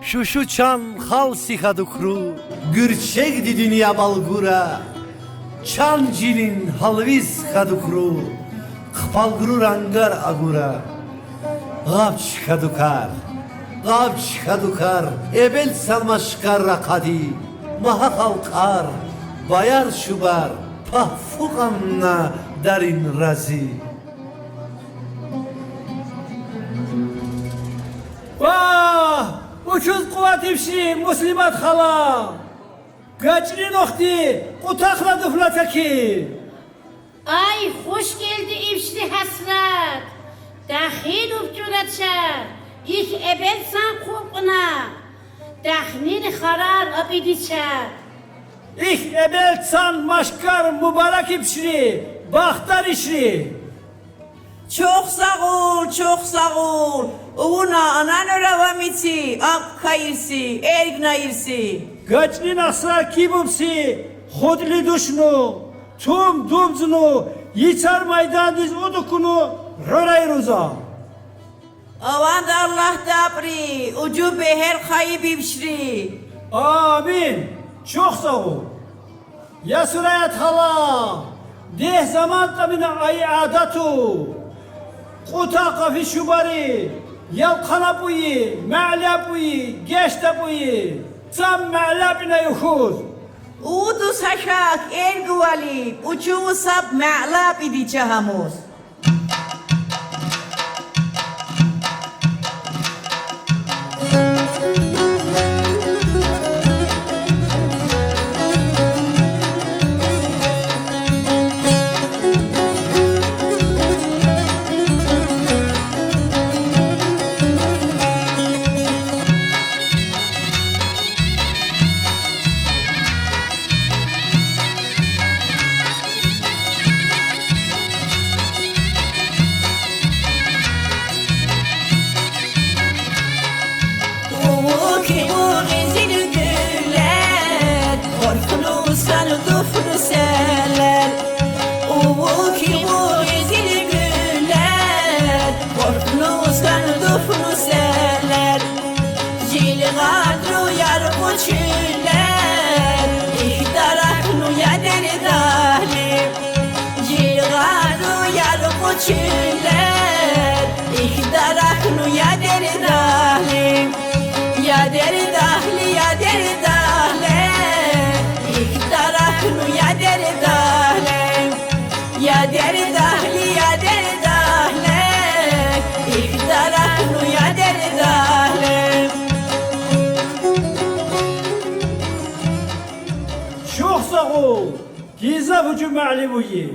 Şuşu çan hal sikadukru, gürçekdi dünya balgura. Çan cilin halviz kadukru, kpalguru rangar agura. Gavç kadukar, ebel salmaşkar rakadi. Maha kalkar, bayar şubar, pahfukanna darin razi. Vah! Uçuz kuvat ifşi muslimat hala. Gacri nokti kutakladı flataki. Ay hoş geldi ifşli hasrat. Dahil upçuraça. İlk ebed san kokuna. Dahnin harar abidiça. İlk ebel san maşkar mübarek ifşri. Bahtar işri. Çok sağ ol. Una anan öravamici, ak kayırsi, ergnayırsi. Gacri nasra kibupsi. Hodli duşnu. Tum dumzunu. Yiçar maydandiz udukunu. Rörayruza. Avan da Allah dabri, ucu beher kayıp ibşri. Amin. Çok sağ ol. Ya surayat hala. Deh zaman tabine ay adatu. Kuta kafi şubari. Yal kanapuyi, ma'lapuyi, geçtapuyi. Tam ma'labine yuhuz. Udu saşak, erguvali, ucu sab ma'lab idi cahamuz. Çiller, ihdaraknu ya deri dahli, ya deri dahli, ya deri dahli, ihdaraknu ya deri dahli, ya deri dahli, ya deri dahli, ihdaraknu ya deri dahli. Çok sağ ol. Giza bucu ma'libuyi.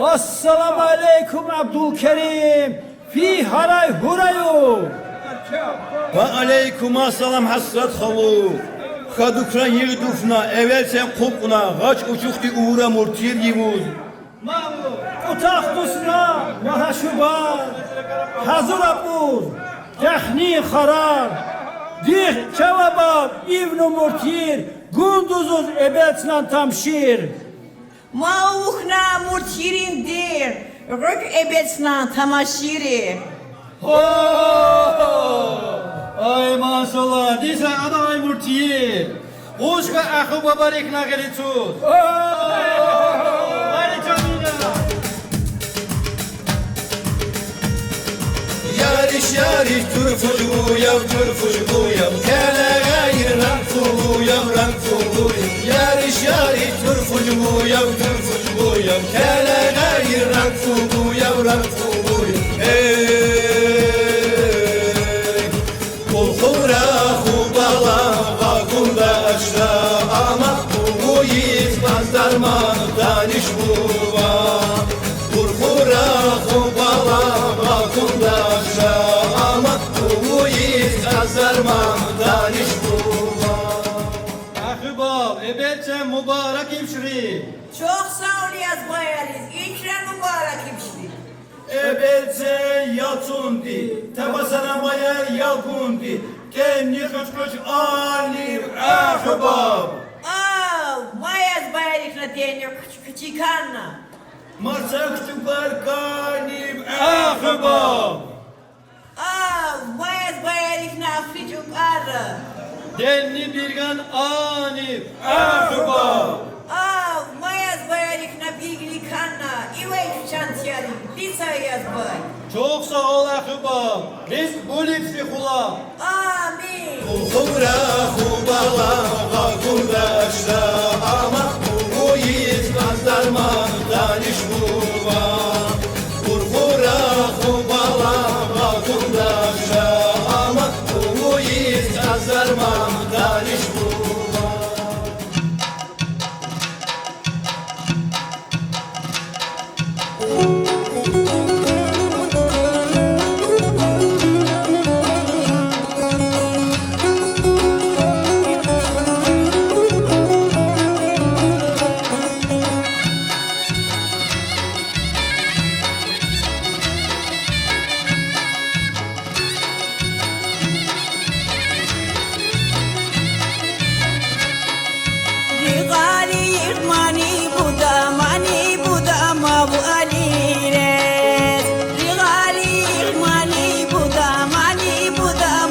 Assalamu aleykum Abdülkerim. Fi haray hurayu. Ve aleyküm assalam hasrat halu. Kadukran yeri dufna, evvel sen kokuna, kaç uçukti uğra murtir yivuz. Utak dusna mahaşubar. Hazır abur. Tehni harar. Dih cevabab İbn-i Murtir. Gunduzuz ebetslan tamşir. Mauhna murtirindir, rük ebetsna tamaşiri. Ay maşallah, diysen aday murtiye. Hoşka akı babarik nageli tuz. Hadi canına. Yariş turfucuyam, kele gayr rankfuyam. Yariş turfucuyam, kele gayr rankfuyam. Ey, kulhura hubala, vakunda aşra ama bu yitmaz darman daniş buva. Kulhura hubala. kazarmam daniş buva. Ahbab, ebelsen mübarek imşiri. Çok sağ ol yazmayarız. İkram mübarek imşiri. Ebelce yatundi, tebasana maya yagundi, kendi kıç alim ahbab. Al, mayaz bayarıkla deniyor küçük anna. Marsa küçükler kalim ahbab. Al, mayaz bayarıkla küçük arra. Denli birgan anif. Ahbab. Al, mayaz bayarıkla bilgili kanna. İvay çantiyarı, lisa yazbay. Çok sağ ol ahbab. Biz bu lipsi kula. Amin. Khubra khubala khubra ama bu yiz kazarma daniş buva. Khubra khubala khubra ama bu yiz kazarma daniş buva. Rigali mani buda mavu alires. Rigali mani buda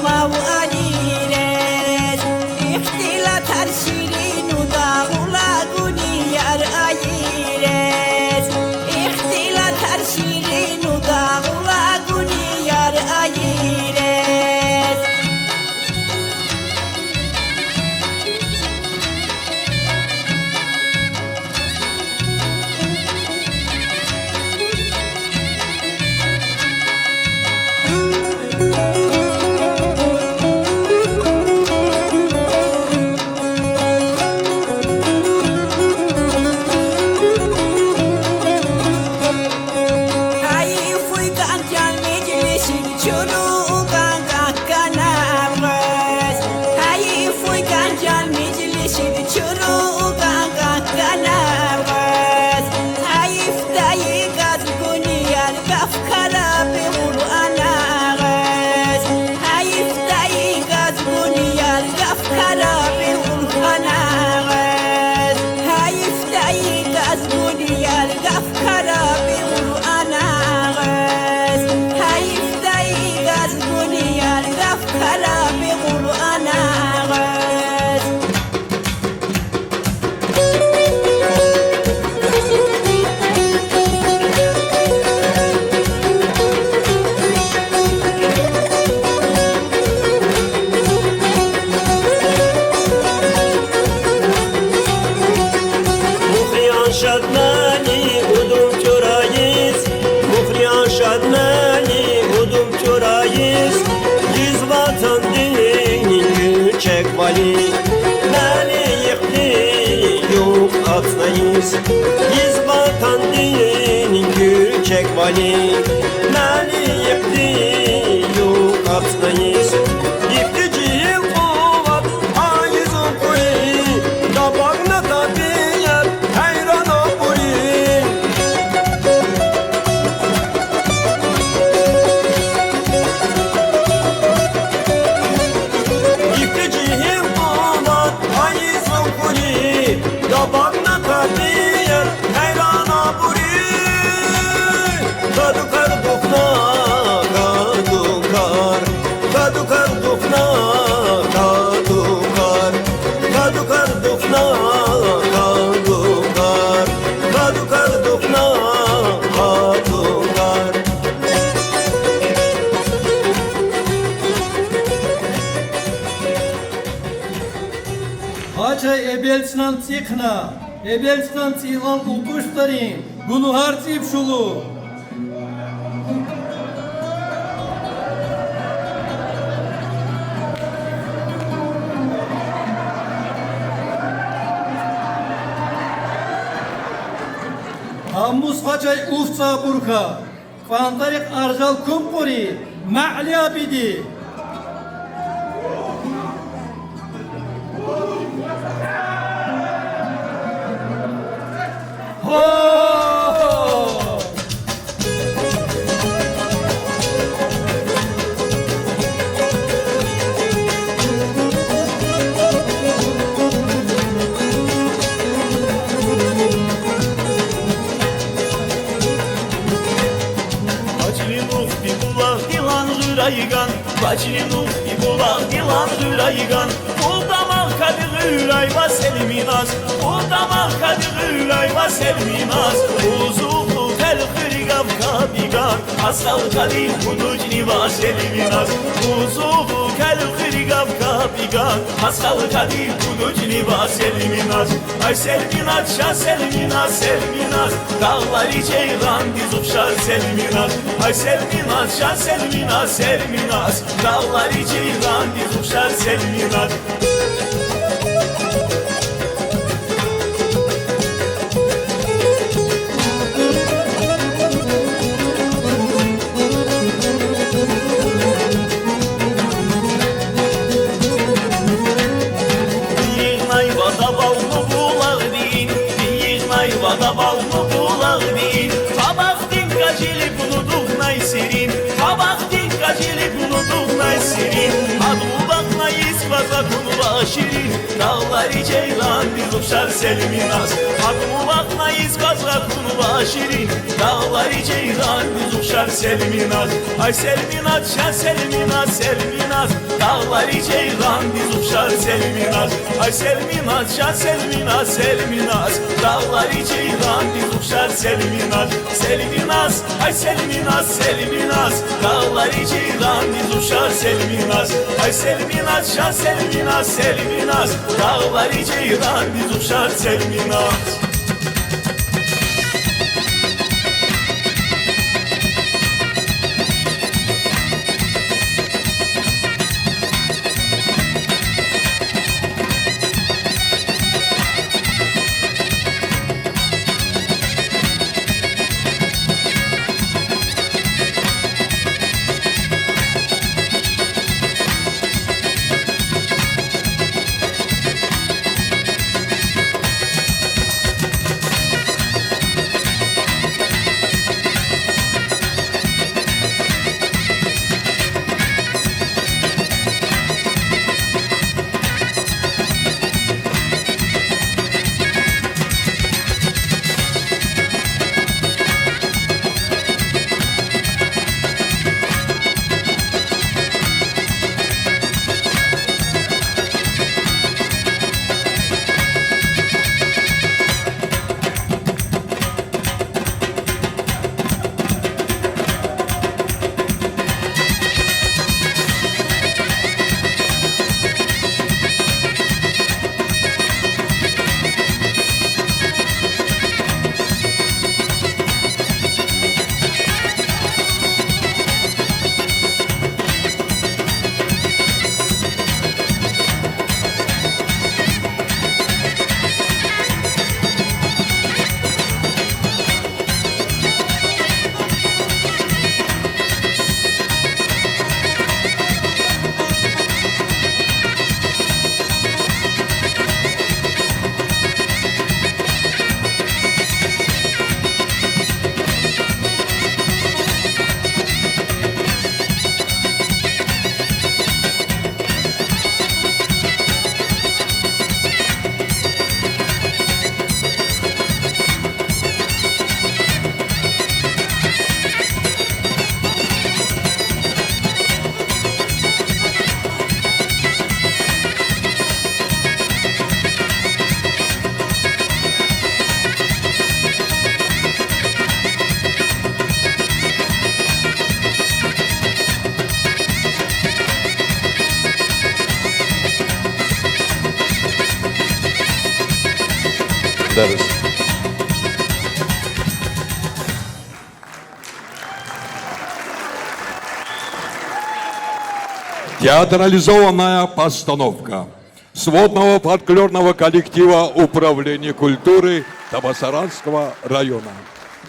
mavu alires. İhtila terşirin uda ula guniyar ayires. İhtila terşirin uda ula guniyar ayires. Aí fui cantar meclisin çuru kanavras. Aí fui cantar meclisin çuru kanavras. Aí ftayı gaz güniyar kafkara bir anaras. Aí ftayı gaz güniyar kafkara bir anaras. Aí ftayı gaz güniyar kafkara bir anaras. Aí ftayı gaz güniyar kafkara bir anaras. Mufriyan şadmani udum çorayız. Mufriyan şadmani udum çorayız. Yüz vatan dinin küçük vali. Beni yıktı yok atlayız. Yüz vatan dinin küçük vali. Beni yıktı yok atlayız. Yıktıcıyım kovat ayızım kuri. Tabağına tabiyer hayran okuri. Yıkıcıyım kovat ayızım kuri. Tabağına tabiyer hayran okuri. Kadukar dufna kadukar. Kadukar dufna kadukar. Kadukar dufna kadukar. Kadukar dufna kadukar. Açay ebelsinan tsikna. Ebelsinan tsilan ukuştarin. Bunu harcayıp şulu. Hammus haçay ufsa burka. Kvantarik arjal kumpuri. Ma'li abidi. Bacının bir bulak yılan hüraygan Buldaman kadı hürayva selminaz Buldaman kadı hürayva selminaz Uzulu tel hırgav kabigan Asal kadim kuduc niva selminaz Uzulu tel hırgav kabigan Asal kadim kuduc niva selminaz Ay selminaz şah selminaz selminaz Dağları ceyran diz ufşar selminaz Ay selminaz şah selminaz selminaz Dağları ceyran diz ufşar selminaz Vada balmı bulaq din Tabaq din qacili buluduq naysirin Tabaq din qacili buluduq naysirin Adubaqla izbaza kunva şirin Dağları ceylan bir ufşar selminaz Adubaqla izbaza kunva şirin Dağları ceylan bir ufşar selminaz Ay selminaz şah selminaz selminaz Dağları ceylan bir ufşar selminaz Ay selminaz şah selminaz selminaz Dağları ceylan bir ufşar selminaz Selminaz ay selminaz selminaz Dağları ceylan bir ufşar selminaz Ay selminaz şah selminaz selminaz Dağları ceylan bir ufşar selminaz ederiz. Театрализованная постановка сводного фольклорного коллектива Управления культуры Табасаранского района.